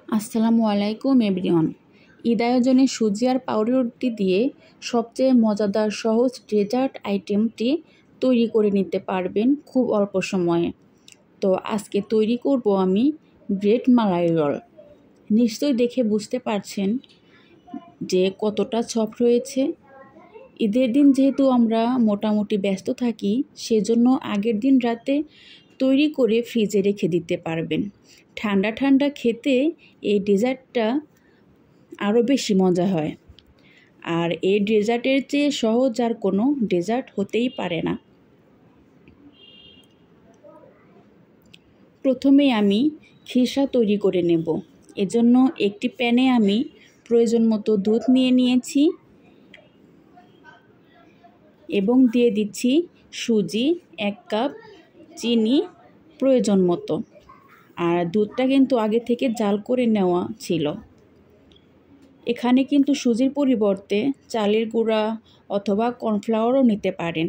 আসসালামু আলাইকুম এভরিওয়ান। ঈদ আয়োজনে সুজি আর পাউরুটি দিয়ে সবচেয়ে মজাদার সহজ ডেজার্ট আইটেমটি তৈরি করে নিতে পারবেন খুব অল্প সময়ে। তো আজকে তৈরি করব আমি ব্রেড মালাই রোল। নিশ্চয়ই দেখে বুঝতে পারছেন যে কতটা সফট হয়েছে। ঈদের দিন যেহেতু আমরা মোটামুটি ব্যস্ত থাকি, সেজন্য আগের দিন রাতে তৈরি করে ফ্রিজে রেখে দিতে পারবেন। ঠান্ডা ঠান্ডা খেতে এই ডেজার্টটা আরও বেশি মজা হয়। আর এই ডেজার্টের চেয়ে সহজ আর কোনো ডেজার্ট হতেই পারে না। প্রথমে আমি খিরসা তৈরি করে নেব। এজন্য একটি প্যানে আমি প্রয়োজন মতো দুধ নিয়ে নিয়েছি এবং দিয়ে দিচ্ছি সুজি 1 কাপ, চিনি প্রয়োজন মতো। আর দুধটা কিন্তু আগে থেকে জাল করে নেওয়া ছিল। এখানে কিন্তু সুজির পরিবর্তে চালের গুঁড়া অথবা কর্নফ্লাওয়ারও নিতে পারেন।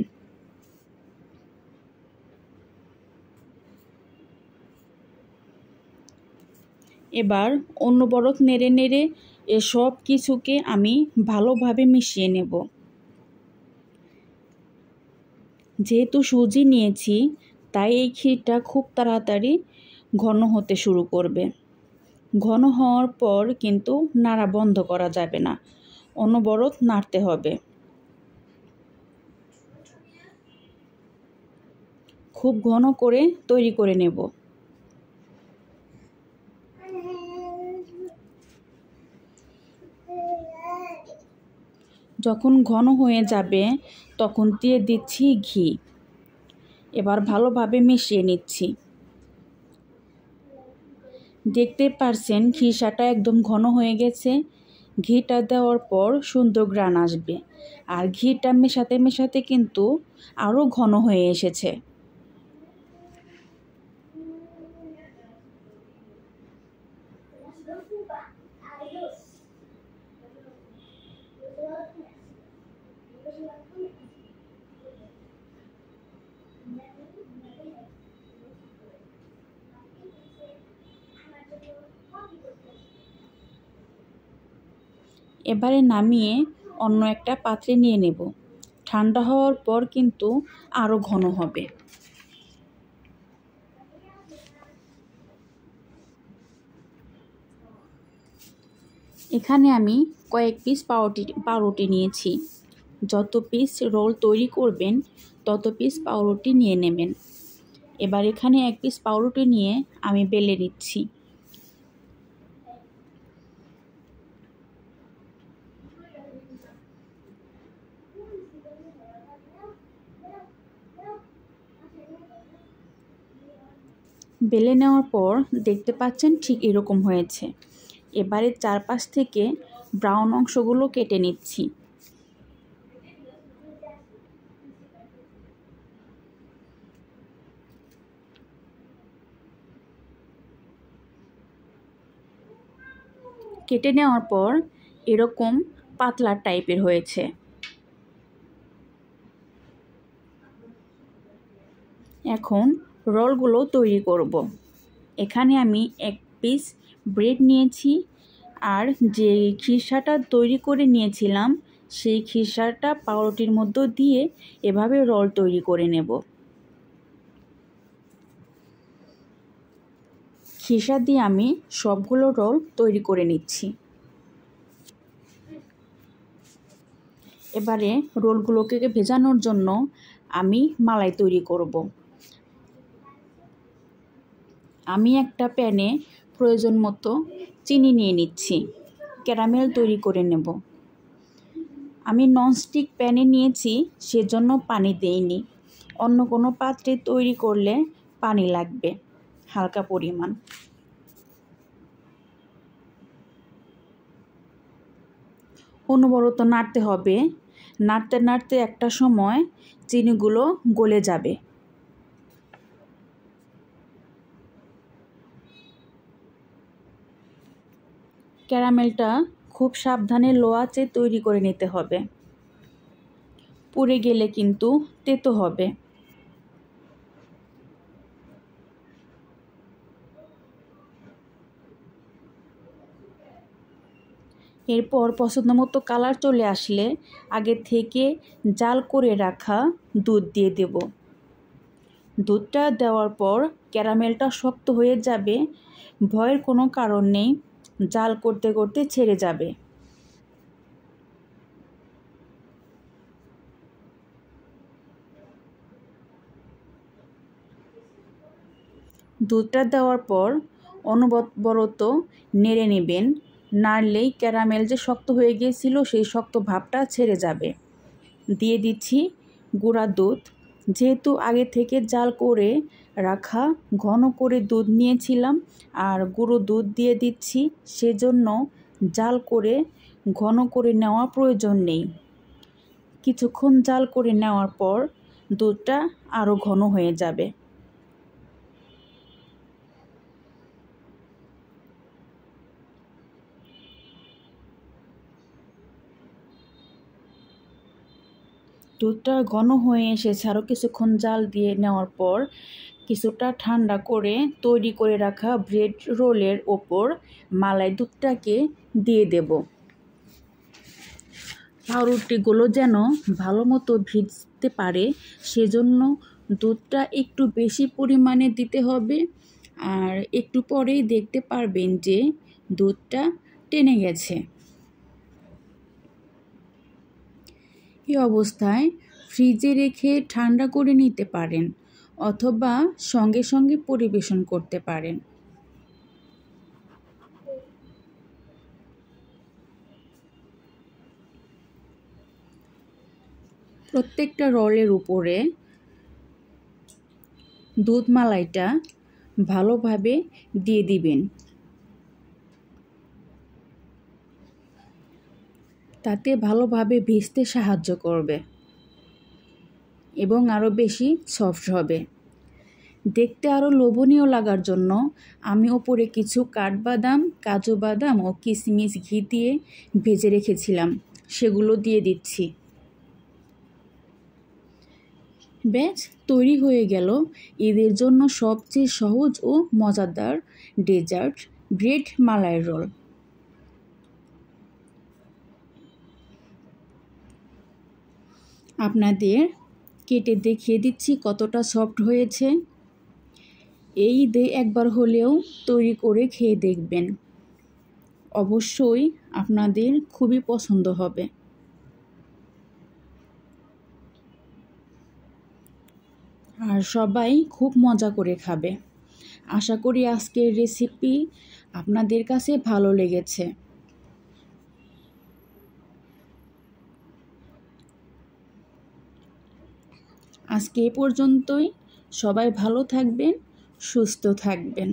এবার অনবরত নেড়ে নেড়ে সব কিছুকে আমি ভালোভাবে মিশিয়ে নেব। যেহেতু সুজি নিয়েছি, তাই এই ক্ষীরটা খুব তাড়াতাড়ি ঘন হতে শুরু করবে। ঘন হওয়ার পর কিন্তু নাড়া বন্ধ করা যাবে না, অনবরত নাড়তে হবে। খুব ঘন করে তৈরি করে নেব। যখন ঘন হয়ে যাবে তখন দিয়ে দিচ্ছি ঘি। এবার ভালোভাবে মিশিয়ে নিচ্ছি। দেখতে পারছেন খিরসাটা একদম ঘন হয়ে গেছে। ঘিটা দেওয়ার পর সুন্দর ঘ্রাণ আসবে। আর ঘিটা মেশাতে মেশাতে কিন্তু আরও ঘন হয়ে এসেছে। এবারে নামিয়ে অন্য একটা পাত্রে নিয়ে নেব। ঠান্ডা হওয়ার পর কিন্তু আরও ঘন হবে। এখানে আমি কয়েক পিস পাউরুটি নিয়েছি। যত পিস রোল তৈরি করবেন তত পিস পাউরুটি নিয়ে নেবেন। এবার এখানে 1 পিস পাউরুটি নিয়ে আমি বেলে নিচ্ছি। বেলে নেওয়ার পর দেখতে পাচ্ছেন ঠিক এরকম হয়েছে। এবারে চারপাশ থেকে ব্রাউন অংশগুলো কেটে নিচ্ছি। কেটে নেওয়ার পর এরকম পাতলা টাইপের হয়েছে। এখন রোলগুলো তৈরি করব। এখানে আমি 1 পিস ব্রেড নিয়েছি আর যে খিরসাটা তৈরি করে নিয়েছিলাম সেই খিরসাটা পাউরুটির মধ্যে দিয়ে এভাবে রোল তৈরি করে নেব। খিরসা দিয়ে আমি সবগুলো রোল তৈরি করে নিচ্ছি। এবারে রোলগুলোকে ভেজানোর জন্য আমি মালাই তৈরি করব। আমি একটা প্যানে প্রয়োজন মতো চিনি নিয়ে নিচ্ছি। ক্যারামেল তৈরি করে নেব। আমি ননস্টিক প্যানে নিয়েছি, সেজন্য পানি দেইনি। অন্য কোনো পাত্রে তৈরি করলে পানি লাগবে হালকা পরিমাণ। অনবরত নাড়তে হবে। নাড়তে নাড়তে একটা সময় চিনিগুলো গলে যাবে। ক্যারামেলটা খুব সাবধানে লো আঁচে তৈরি করে নিতে হবে। পুড়ে গেলে কিন্তু তেতো হবে। এরপর পছন্দ মতো কালার চলে আসলে আগে থেকে জাল করে রাখা দুধ দিয়ে দেব। দুধটা দেওয়ার পর ক্যারামেলটা শক্ত হয়ে যাবে, ভয়ের কোনো কারণ নেই, জাল করতে করতে ছেড়ে যাবে। দুধটা দেওয়ার পর অনবরত নেড়ে নেবেন, নাড়লেই ক্যারামেল যে শক্ত হয়ে গিয়েছিল সেই শক্ত ভাবটা ছেড়ে যাবে। দিয়ে দিচ্ছি গুঁড়া দুধ। যেহেতু আগে থেকে জাল করে রাখা ঘন করে দুধ নিয়েছিলাম আর গুঁড়ো দুধ দিয়ে দিচ্ছি, সেজন্য জাল করে ঘন করে নেওয়া প্রয়োজন নেই। কিছুক্ষণ জাল করে নেওয়ার পর দুধটা আরও ঘন হয়ে যাবে। দুধটা ঘন হয়ে এসেছে, আরও কিছুক্ষণ জাল দিয়ে নেওয়ার পর কিছুটা ঠান্ডা করে তৈরি করে রাখা ব্রেড রোলের ওপর মালাই দুধটাকে দিয়ে দেব। পাউরুটিগুলো যেন ভালো মতো ভিজতে পারে সেজন্য দুধটা একটু বেশি পরিমাণে দিতে হবে। আর একটু পরেই দেখতে পারবেন যে দুধটা টেনে গেছে। এই অবস্থায় ফ্রিজে রেখে ঠান্ডা করে নিতে পারেন অথবা সঙ্গে সঙ্গে পরিবেশন করতে পারেন। প্রত্যেকটা রোলের উপরে দুধ মালাইটা ভালোভাবে দিয়ে দিবেন, তাতে ভালোভাবে ভিজতে সাহায্য করবে এবং আরও বেশি সফট হবে। দেখতে আরও লোভনীয় লাগার জন্য আমি ওপরে কিছু কাঠবাদাম, কাজু বাদাম ও কিশমিশ ঘি দিয়ে ভেজে রেখেছিলাম, সেগুলো দিয়ে দিচ্ছি। ব্যাস তৈরি হয়ে গেল ঈদের জন্য সবচেয়ে সহজ ও মজাদার ডেজার্ট ব্রেড মালাই রোল। আপনাদের কেটে দেখিয়ে দিচ্ছি কতটা সফট হয়েছে। এই ঈদে একবার হলেও তৈরি করে খেয়ে দেখবেন, অবশ্যই আপনাদের খুবই পছন্দ হবে। আর সবাই খুব মজা করে খাবে। আশা করি আজকের রেসিপি আপনাদের কাছে ভালো লেগেছে। আজকে এ পর্যন্তই। সবাই ভালো থাকবেন, সুস্থ থাকবেন,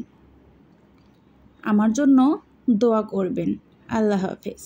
আমার জন্য দোয়া করবেন। আল্লাহ হাফেজ।